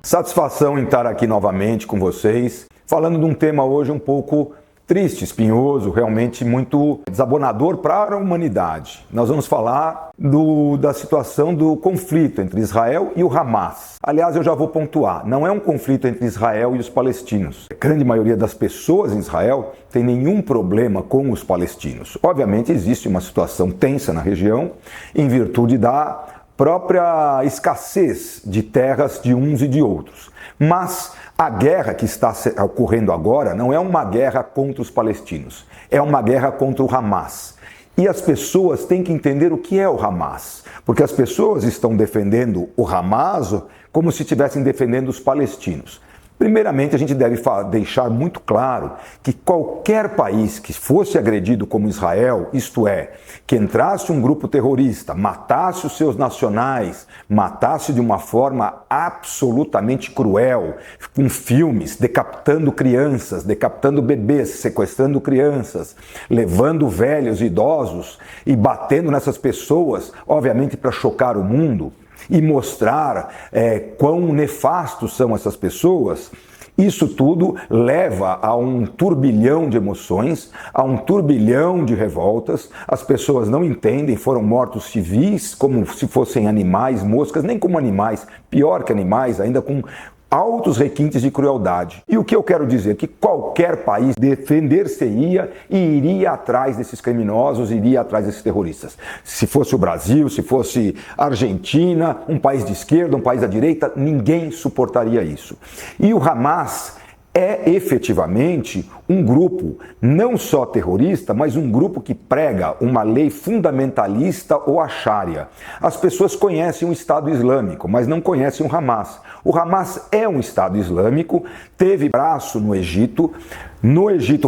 Satisfação em estar aqui novamente com vocês, falando de um tema hoje um pouco triste, espinhoso, realmente muito desabonador para a humanidade. Nós vamos falar da situação do conflito entre Israel e o Hamas. Aliás, eu já vou pontuar, não é um conflito entre Israel e os palestinos. A grande maioria das pessoas em Israel tem nenhum problema com os palestinos. Obviamente existe uma situação tensa na região em virtude da própria escassez de terras de uns e de outros. Mas a guerra que está ocorrendo agora não é uma guerra contra os palestinos, é uma guerra contra o Hamas. E as pessoas têm que entender o que é o Hamas, porque as pessoas estão defendendo o Hamas como se estivessem defendendo os palestinos. Primeiramente, a gente deve deixar muito claro que qualquer país que fosse agredido como Israel, isto é, que entrasse um grupo terrorista, matasse os seus nacionais, matasse de uma forma absolutamente cruel, com filmes, decapitando crianças, decapitando bebês, sequestrando crianças, levando velhos e idosos e batendo nessas pessoas, obviamente para chocar o mundo, e mostrar quão nefastos são essas pessoas, isso tudo leva a um turbilhão de emoções, a um turbilhão de revoltas. As pessoas não entendem, foram mortos civis como se fossem animais, moscas, nem como animais, pior que animais, ainda com altos requintes de crueldade. E o que eu quero dizer? Que qualquer país defender-se-ia e iria atrás desses criminosos, iria atrás desses terroristas. Se fosse o Brasil, se fosse a Argentina, um país de esquerda, um país da direita, ninguém suportaria isso. E o Hamas é efetivamente um grupo não só terrorista, mas um grupo que prega uma lei fundamentalista ou a Sharia. As pessoas conhecem o Estado Islâmico, mas não conhecem o Hamas. O Hamas é um Estado Islâmico, teve braço no Egito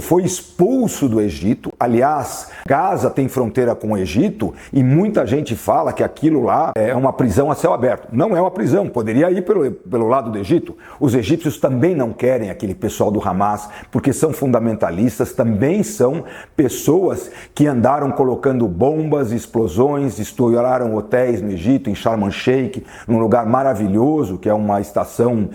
foi expulso do Egito. Aliás, Gaza tem fronteira com o Egito e muita gente fala que aquilo lá é uma prisão a céu aberto. Não é uma prisão, poderia ir pelo lado do Egito. Os egípcios também não querem aquele pessoal do Hamas, porque são fundamentalistas, também são pessoas que andaram colocando bombas, explosões, estouraram hotéis no Egito, em Sharm el-Sheikh, num lugar maravilhoso, que é uma estação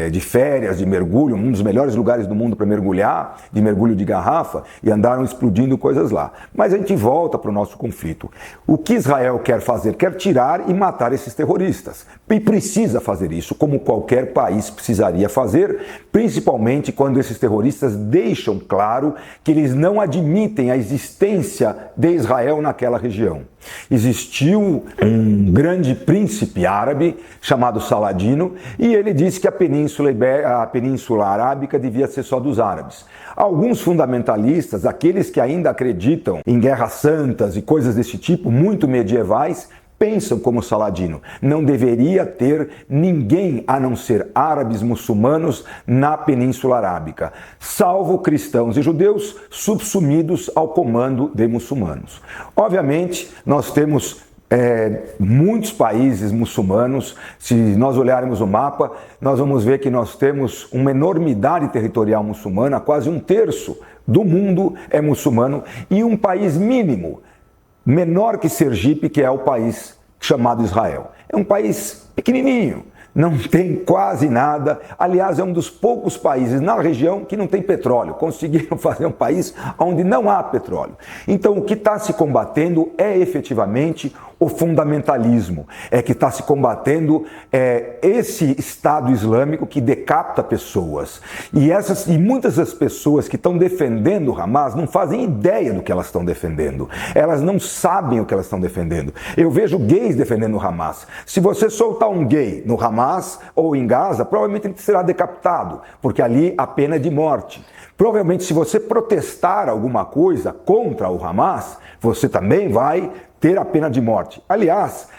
de férias, de mergulho, um dos melhores lugares do mundo para mergulhar, de mergulho de garrafa, e andaram explodindo coisas lá. Mas a gente volta para o nosso conflito. O que Israel quer fazer? Quer tirar e matar esses terroristas. E precisa fazer isso, como qualquer país precisaria fazer, principalmente quando esses terroristas deixam claro que eles não admitem a existência de Israel naquela região. Existiu um grande príncipe árabe chamado Saladino e ele disse que a Península Arábica devia ser só dos árabes. Alguns fundamentalistas, aqueles que ainda acreditam em guerras santas e coisas desse tipo, muito medievais, pensam como Saladino. Não deveria ter ninguém a não ser árabes muçulmanos na Península Arábica, salvo cristãos e judeus subsumidos ao comando de muçulmanos. Obviamente, nós temos muitos países muçulmanos. Se nós olharmos o mapa, nós vamos ver que nós temos uma enormidade territorial muçulmana, quase um terço do mundo é muçulmano, e um país mínimo, menor que Sergipe, que é o país chamado Israel. É um país pequenininho, não tem quase nada. Aliás, é um dos poucos países na região que não tem petróleo. Conseguiram fazer um país onde não há petróleo. Então, o que está se combatendo é efetivamente o fundamentalismo, é que está se combatendo esse Estado Islâmico que decapita pessoas. E muitas das pessoas que estão defendendo o Hamas não fazem ideia do que elas estão defendendo. Elas não sabem o que elas estão defendendo. Eu vejo gays defendendo o Hamas. Se você soltar um gay no Hamas ou em Gaza, provavelmente ele será decapitado, porque ali a pena é de morte. Provavelmente, se você protestar alguma coisa contra o Hamas, você também vai ter a pena de morte. Aliás,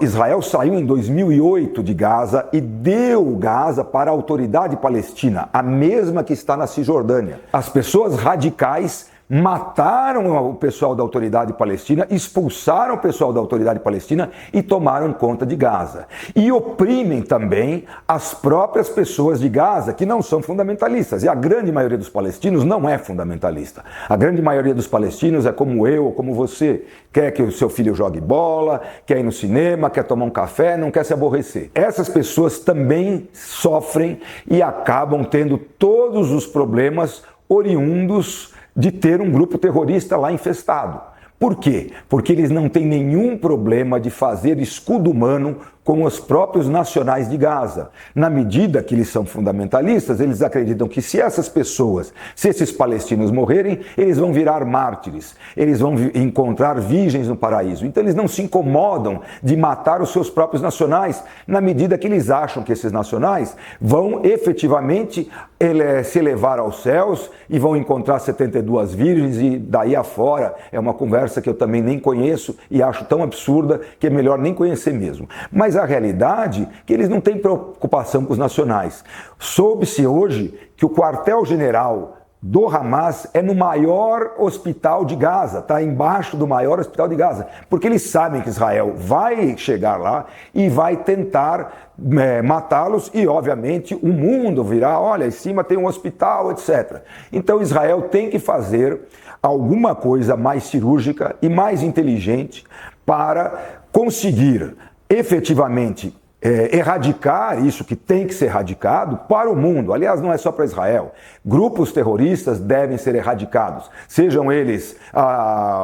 Israel saiu em 2008 de Gaza e deu Gaza para a autoridade palestina, a mesma que está na Cisjordânia. As pessoas radicais mataram o pessoal da autoridade palestina, expulsaram o pessoal da autoridade palestina e tomaram conta de Gaza. E oprimem também as próprias pessoas de Gaza, que não são fundamentalistas. E a grande maioria dos palestinos não é fundamentalista. A grande maioria dos palestinos é como eu ou como você. Quer que o seu filho jogue bola, quer ir no cinema, quer tomar um café, não quer se aborrecer. Essas pessoas também sofrem e acabam tendo todos os problemas oriundos de ter um grupo terrorista lá infestado. Por quê? Porque eles não têm nenhum problema de fazer escudo humano com os próprios nacionais de Gaza. Na medida que eles são fundamentalistas, eles acreditam que se essas pessoas, se esses palestinos morrerem, eles vão virar mártires, eles vão encontrar virgens no paraíso. Então eles não se incomodam de matar os seus próprios nacionais, na medida que eles acham que esses nacionais vão efetivamente se elevar aos céus e vão encontrar 72 virgens e daí afora. É uma conversa que eu também nem conheço e acho tão absurda que é melhor nem conhecer mesmo. Mas a realidade é que eles não têm preocupação com os nacionais. Soube-se hoje que o quartel-general do Hamas é no maior hospital de Gaza, está embaixo do maior hospital de Gaza, porque eles sabem que Israel vai chegar lá e vai tentar matá-los e, obviamente, o mundo virá, olha, em cima tem um hospital, etc. Então Israel tem que fazer alguma coisa mais cirúrgica e mais inteligente para conseguir efetivamente erradicar isso que tem que ser erradicado para o mundo. Aliás, não é só para Israel. Grupos terroristas devem ser erradicados, sejam eles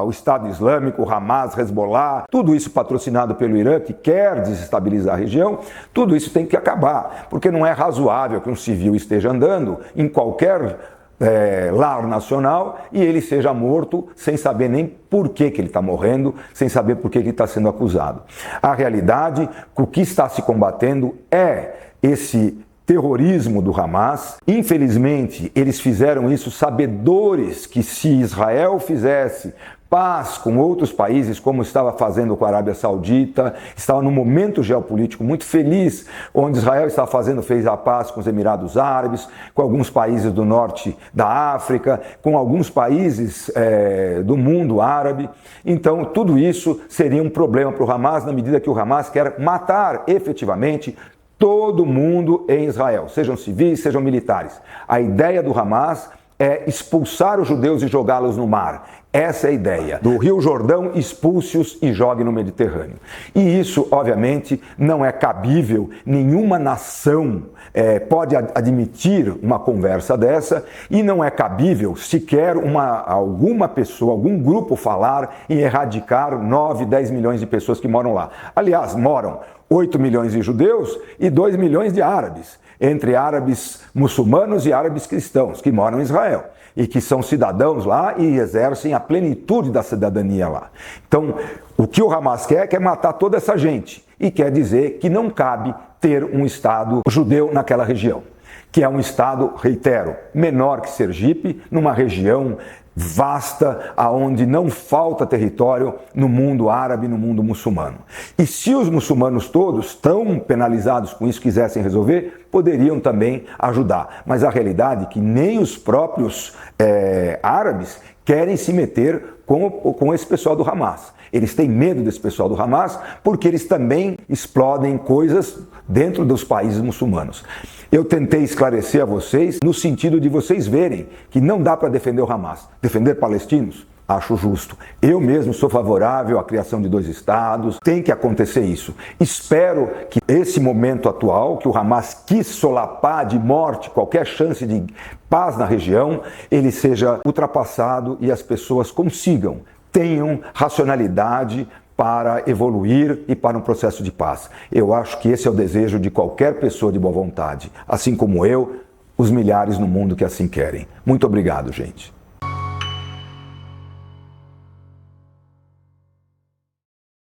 o Estado Islâmico, o Hamas, Hezbollah, tudo isso patrocinado pelo Irã, que quer desestabilizar a região. Tudo isso tem que acabar, porque não é razoável que um civil esteja andando em qualquer lar nacional e ele seja morto sem saber nem por que ele está morrendo, sem saber por que ele está sendo acusado. A realidade, o que está se combatendo é esse terrorismo do Hamas. Infelizmente, eles fizeram isso sabedores que se Israel fizesse paz com outros países, como estava fazendo com a Arábia Saudita, estava num momento geopolítico muito feliz, onde Israel fez a paz com os Emirados Árabes, com alguns países do norte da África, com alguns países do mundo árabe. Então, tudo isso seria um problema para o Hamas, na medida que o Hamas quer matar efetivamente todo mundo em Israel, sejam civis, sejam militares. A ideia do Hamas é expulsar os judeus e jogá-los no mar. Essa é a ideia. Do Rio Jordão, expulse-os e jogue no Mediterrâneo. E isso, obviamente, não é cabível. Nenhuma nação pode admitir uma conversa dessa e não é cabível sequer alguma pessoa, algum grupo falar em erradicar 9, 10 milhões de pessoas que moram lá. Aliás, moram 8 milhões de judeus e 2 milhões de árabes, entre árabes muçulmanos e árabes cristãos que moram em Israel e que são cidadãos lá e exercem a plenitude da cidadania lá. Então, o que o Hamas quer matar toda essa gente e quer dizer que não cabe ter um Estado judeu naquela região, que é um Estado, reitero, menor que Sergipe, numa região vasta, aonde não falta território no mundo árabe, no mundo muçulmano. E se os muçulmanos todos, tão penalizados com isso, quisessem resolver, poderiam também ajudar. Mas a realidade é que nem os próprios árabes querem se meter com esse pessoal do Hamas. Eles têm medo desse pessoal do Hamas porque eles também explodem coisas dentro dos países muçulmanos. Eu tentei esclarecer a vocês no sentido de vocês verem que não dá para defender o Hamas. Defender palestinos? Acho justo. Eu mesmo sou favorável à criação de 2 estados. Tem que acontecer isso. Espero que esse momento atual, que o Hamas quis solapar de morte qualquer chance de paz na região, ele seja ultrapassado e as pessoas tenham racionalidade para evoluir e para um processo de paz. Eu acho que esse é o desejo de qualquer pessoa de boa vontade, assim como eu, os milhares no mundo que assim querem. Muito obrigado, gente.